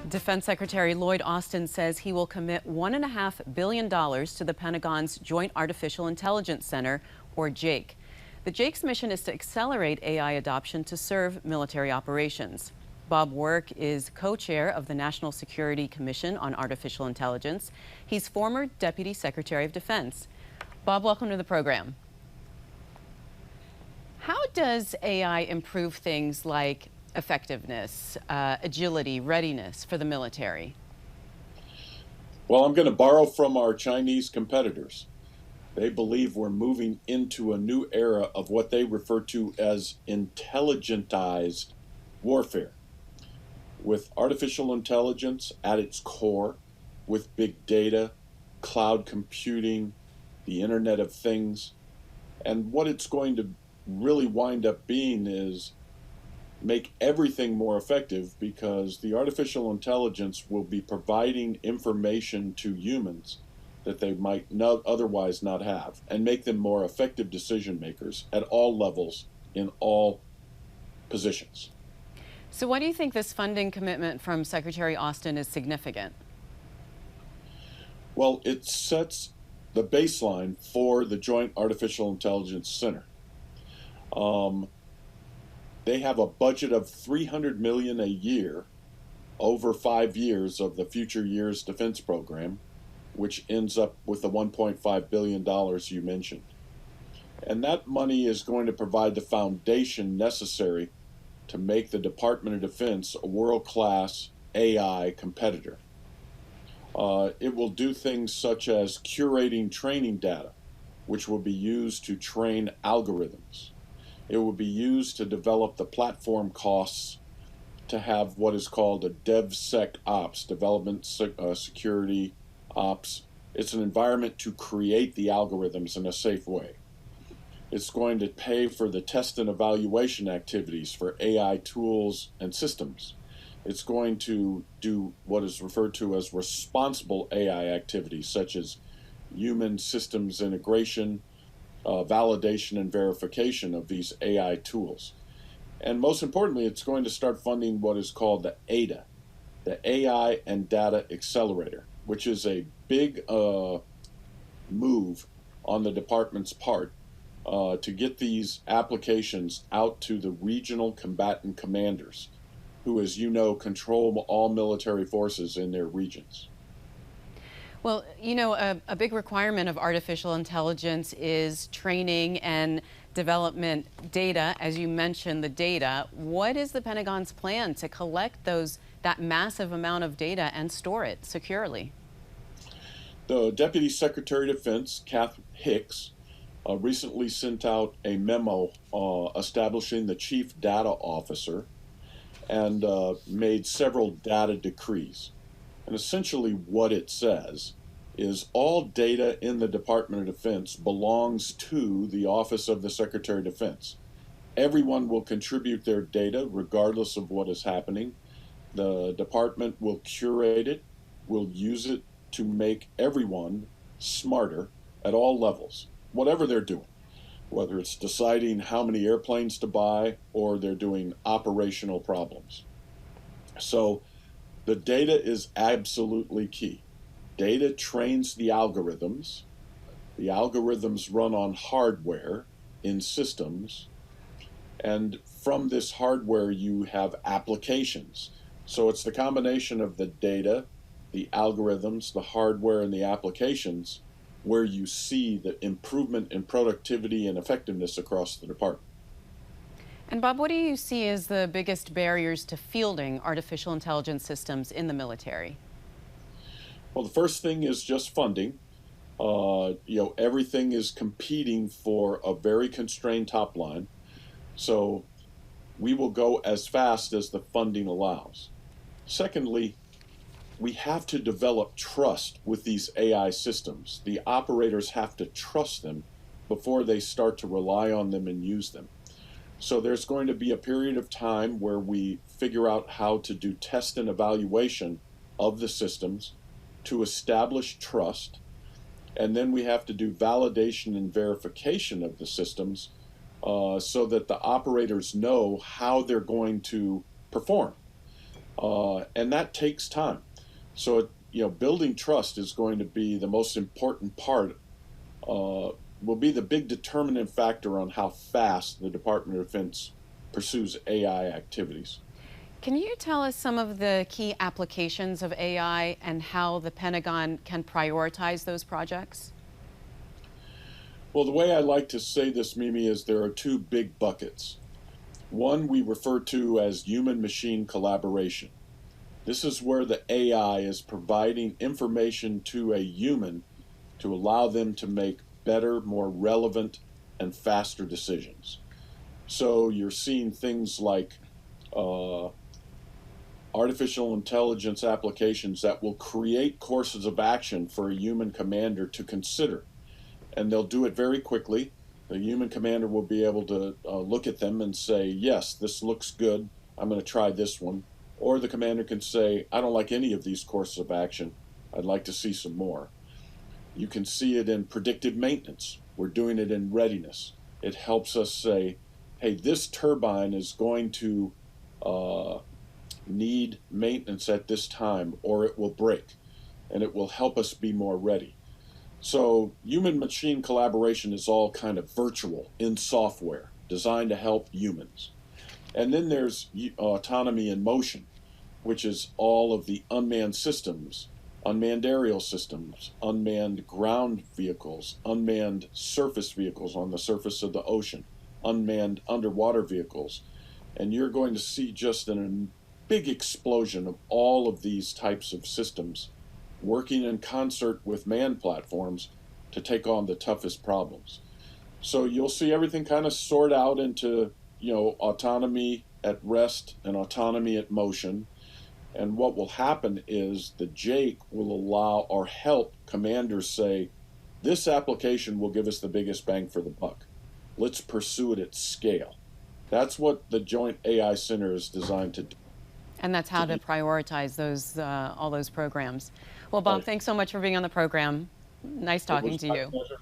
Defense Secretary Lloyd Austin says he will commit $1.5 billion to the Pentagon's Joint Artificial Intelligence Center, or JAIC. The JAIC's mission is to accelerate AI adoption to serve military operations. Bob Work is co-chair of the National Security Commission on Artificial Intelligence. He's former Deputy Secretary of Defense. Bob, welcome to the program. How does AI improve things like effectiveness, agility, readiness for the military? Well, I'm going to borrow from our Chinese competitors. They believe we're moving into a new era of what they refer to as intelligentized warfare. With artificial intelligence at its core, with big data, cloud computing, the Internet of Things, and what it's going to really wind up being is make everything more effective, because the artificial intelligence will be providing information to humans that they might not otherwise not have, and make them more effective decision makers at all levels in all positions. So why do you think this funding commitment from Secretary Austin is significant? Well, it sets the baseline for the Joint Artificial Intelligence Center. They have a budget of $300 million a year over 5 years of the Future Years Defense Program, which ends up with the $1.5 billion you mentioned. And that money is going to provide the foundation necessary to make the Department of Defense a world-class AI competitor. It will do things such as curating training data, which will be used to train algorithms. It will be used to develop the platform costs to have what is called a DevSecOps, Development Security Ops. It's an environment to create the algorithms in a safe way. It's going to pay for the test and evaluation activities for AI tools and systems. It's going to do what is referred to as responsible AI activities, such as human systems integration, validation and verification of these AI tools. And most importantly, it's going to start funding what is called the ADA, the AI and Data Accelerator, which is a big move on the department's part to get these applications out to the regional combatant commanders, who, as you know, control all military forces in their regions. Well, you know, a big requirement of artificial intelligence is training and development data. As you mentioned, the data. What is the Pentagon's plan to collect that massive amount of data and store it securely? The Deputy Secretary of Defense, Kath Hicks, recently sent out a memo establishing the Chief Data Officer, and made several data decrees. And essentially what it says is all data in the Department of Defense belongs to the Office of the Secretary of Defense. Everyone will contribute their data regardless of what is happening. The department will curate it, will use it to make everyone smarter at all levels, whatever they're doing, whether it's deciding how many airplanes to buy or they're doing operational problems. So the data is absolutely key. Data trains the algorithms. The algorithms run on hardware in systems. And from this hardware, you have applications. So it's the combination of the data, the algorithms, the hardware, and the applications where you see the improvement in productivity and effectiveness across the department. And Bob, what do you see as the biggest barriers to fielding artificial intelligence systems in the military? Well, the first thing is just funding. Everything is competing for a very constrained top line. So we will go as fast as the funding allows. Secondly, we have to develop trust with these AI systems. The operators have to trust them before they start to rely on them and use them. So there's going to be a period of time where we figure out how to do test and evaluation of the systems to establish trust. And then we have to do validation and verification of the systems so that the operators know how they're going to perform. and that takes time. So, building trust is going to be the most important part, will be the big determinant factor on how fast the Department of Defense pursues AI activities. Can you tell us some of the key applications of AI and how the Pentagon can prioritize those projects? Well, the way I like to say this, Mimi, is there are two big buckets. One we refer to as human machine collaboration. This is where the AI is providing information to a human to allow them to make better, more relevant, and faster decisions. So you're seeing things like artificial intelligence applications that will create courses of action for a human commander to consider. And they'll do it very quickly. The human commander will be able to look at them and say, yes, this looks good. I'm going to try this one. Or the commander can say, I don't like any of these courses of action. I'd like to see some more. You can see it in predictive maintenance. We're doing it in readiness. It helps us say, hey, this turbine is going to need maintenance at this time, or it will break, and it will help us be more ready. So human-machine collaboration is all kind of virtual in software, designed to help humans. And then there's autonomy in motion, which is all of the unmanned systems, unmanned aerial systems, unmanned ground vehicles, unmanned surface vehicles on the surface of the ocean, unmanned underwater vehicles. And you're going to see just a big explosion of all of these types of systems working in concert with manned platforms to take on the toughest problems. So you'll see everything kind of sort out into, autonomy at rest and autonomy at motion. And what will happen is the JAIC will allow or help commanders say, this application will give us the biggest bang for the buck. Let's pursue it at scale. That's what the Joint AI Center is designed to do. And that's how to prioritize those all those programs. Well, Bob, thanks so much for being on the program. Nice talking to you. It was my pleasure.